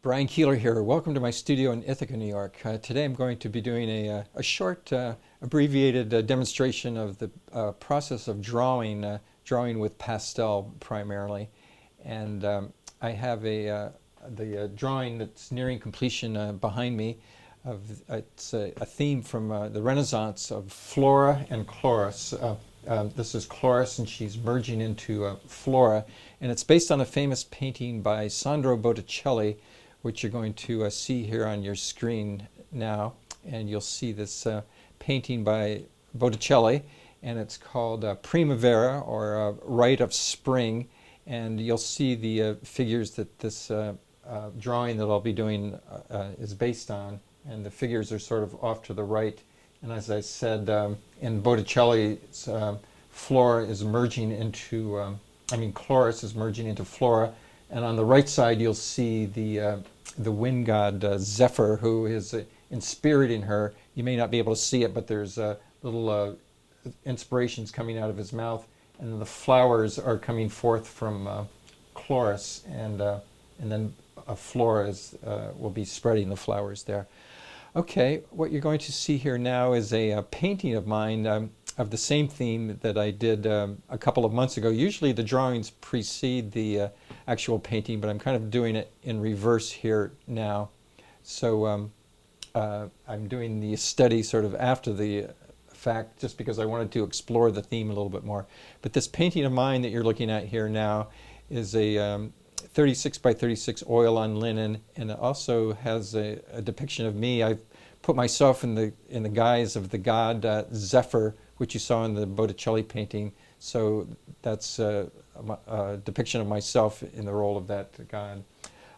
Brian Keeler here. Welcome to my studio in Ithaca, New York. Today I'm going to be doing a short, abbreviated demonstration of the process of drawing with pastel primarily. And I have the drawing that's nearing completion behind me. It's a theme from the Renaissance of Flora and Chloris. This is Chloris, and she's merging into Flora, and it's based on a famous painting by Sandro Botticelli, which you're going to see here on your screen now. And you'll see this painting by Botticelli, and it's called Prima Vera, or Rite of Spring. And you'll see the figures that this drawing that I'll be doing is based on, and the figures are sort of off to the right. And as I said, in Botticelli's, Flora is merging into, Chloris is merging into Flora. And on the right side, you'll see the wind god Zephyr, who is inspiriting her. You may not be able to see it, but there's little inspirations coming out of his mouth. And then the flowers are coming forth from Chloris, and then Flora will be spreading the flowers there. Okay, what you're going to see here now is a painting of mine of the same theme that I did a couple of months ago. Usually the drawings precede the actual painting, but I'm kind of doing it in reverse here now. So I'm doing the study sort of after the fact, just because I wanted to explore the theme a little bit more. But this painting of mine that you're looking at here now is a 36 by 36 oil on linen, and it also has a depiction of me. I've put myself in the guise of the god Zephyr, which you saw in the Botticelli painting. So that's a depiction of myself in the role of that god.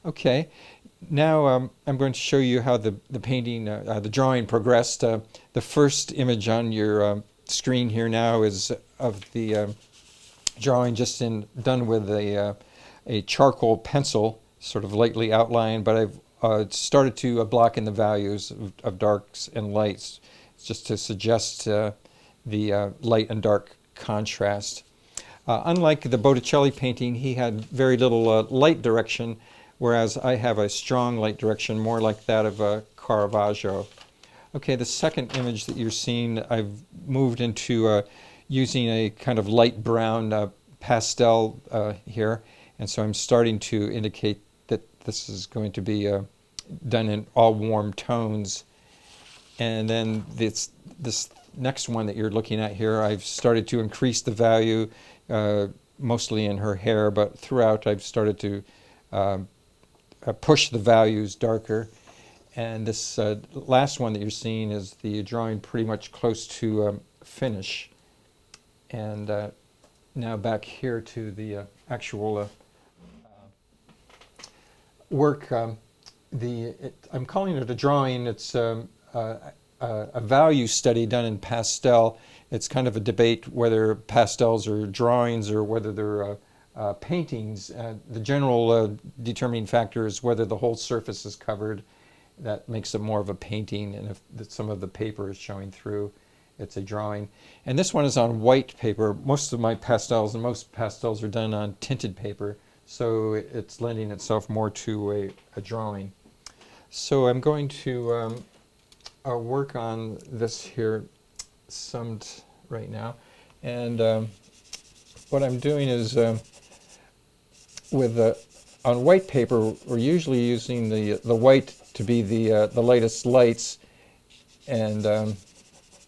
Okay, now I'm going to show you how the painting, the drawing progressed. The first image on your screen here now is of the drawing just done with a charcoal pencil, sort of lightly outlined, but I've started to block in the values of darks and lights, just to suggest the light and dark contrast. Unlike the Botticelli painting, he had very little light direction, whereas I have a strong light direction, more like that of Caravaggio. Okay, the second image that you're seeing, I've moved into using a kind of light brown pastel here. And so I'm starting to indicate that this is going to be done in all warm tones. And then this next one that you're looking at here, I've started to increase the value, mostly in her hair, but throughout I've started to push the values darker. And this last one that you're seeing is the drawing pretty much close to finish. And now back here to the actual work. I'm calling it a drawing. It's a value study done in pastel. It's kind of a debate whether pastels are drawings or whether they're paintings. The general determining factor is whether the whole surface is covered. That makes it more of a painting, and if some of the paper is showing through, it's a drawing. And this one is on white paper. Most of my pastels, and most pastels are done on tinted paper, so it's lending itself more to a drawing. So I'm going to work on this here summed right now. And what I'm doing is on white paper, we're usually using the white to be the lightest lights, and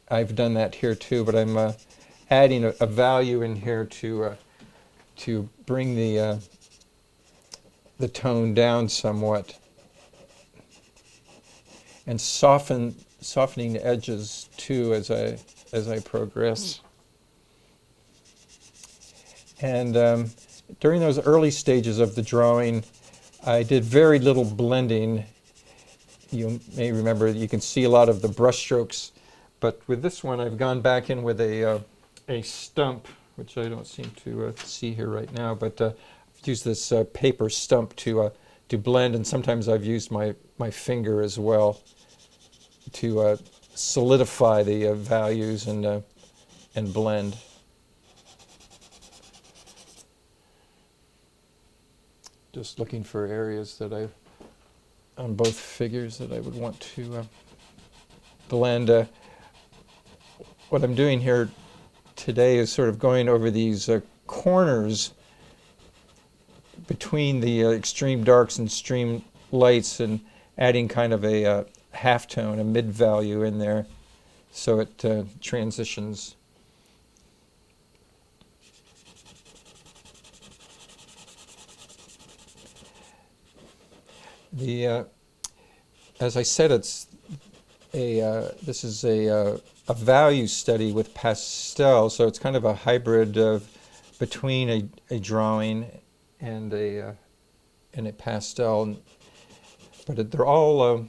I've done that here too, but I'm adding a value in here to bring the tone down somewhat, and softening the edges too as I progress. And during those early stages of the drawing, I did very little blending. You may remember you can see a lot of the brush strokes, but with this one I've gone back in with a stump, which I don't seem to see here right now, but I've used this paper stump to blend, and sometimes I've used my finger as well to solidify the values and blend. Just looking for areas that I've on both figures that I would want to blend. What I'm doing here today is sort of going over these corners between the extreme darks and extreme lights and adding kind of a halftone, a mid-value in there, so it transitions. As I said, it's this is a value study with pastel, so it's kind of a hybrid of between a drawing and a pastel, but they're all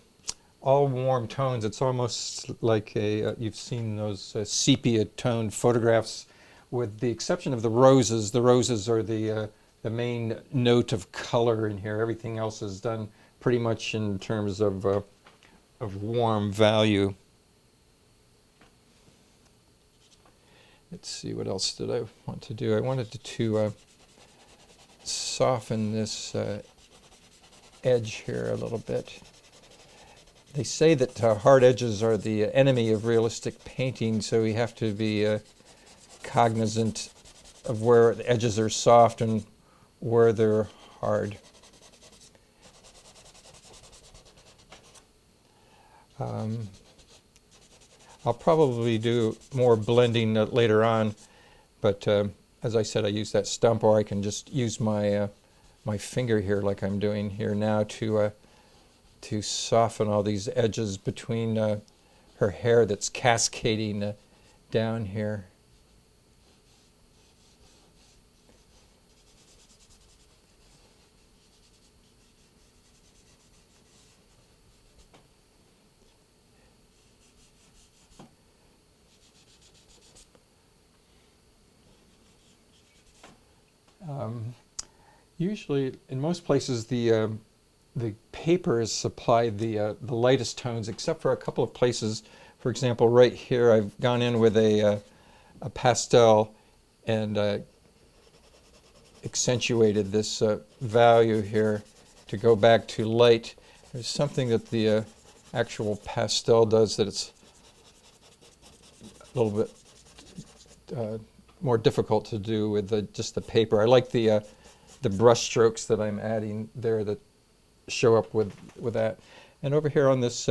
warm tones. It's almost like you've seen those sepia toned photographs, with the exception of the roses. The roses are the main note of color in here. Everything else is done pretty much in terms of warm value. Let's see, what else did I want to do? I wanted to soften this edge here a little bit. They say that hard edges are the enemy of realistic painting, so we have to be cognizant of where the edges are soft and where they're hard. I'll probably do more blending later on, but as I said, I use that stump, or I can just use my my finger here, like I'm doing here now, to soften all these edges between her hair that's cascading down here. Usually, in most places, the paper is supplied the lightest tones, except for a couple of places. For example, right here, I've gone in with a pastel and accentuated this value here to go back to light. There's something that the actual pastel does that it's a little bit more difficult to do with just the paper. I like the brush strokes that I'm adding there that show up with that. And over here on this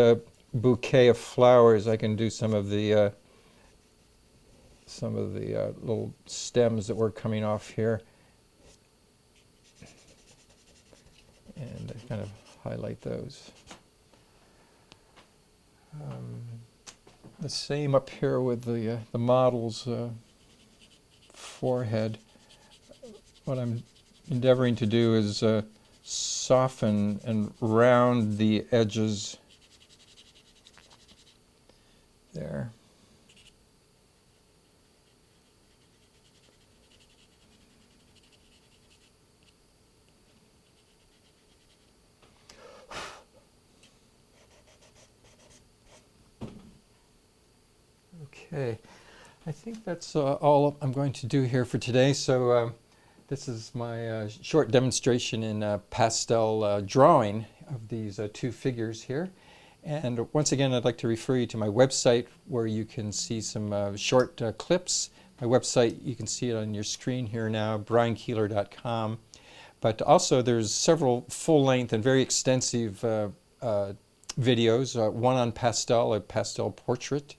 bouquet of flowers, I can do some of the little stems that were coming off here, and I kind of highlight those. The same up here with the model's forehead. What I'm endeavoring to do is soften and round the edges there. Okay, I think that's all I'm going to do here for today. So this is my short demonstration in pastel drawing of these two figures here. And once again, I'd like to refer you to my website, where you can see some short clips. My website, you can see it on your screen here now, briankeeler.com. But also there's several full-length and very extensive videos, one on pastel, a pastel portrait,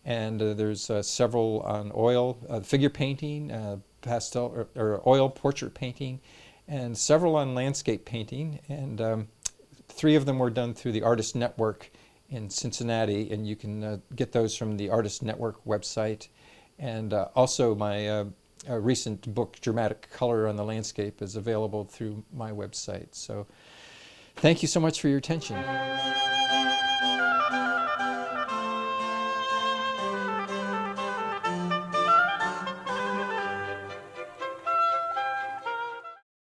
and there's several on oil, figure painting, pastel or oil portrait painting, and several on landscape painting, and 3 of them were done through the Artist Network in Cincinnati, and you can get those from the Artist Network website. And also my recent book, Dramatic Color on the Landscape, is available through my website. So thank you so much for your attention.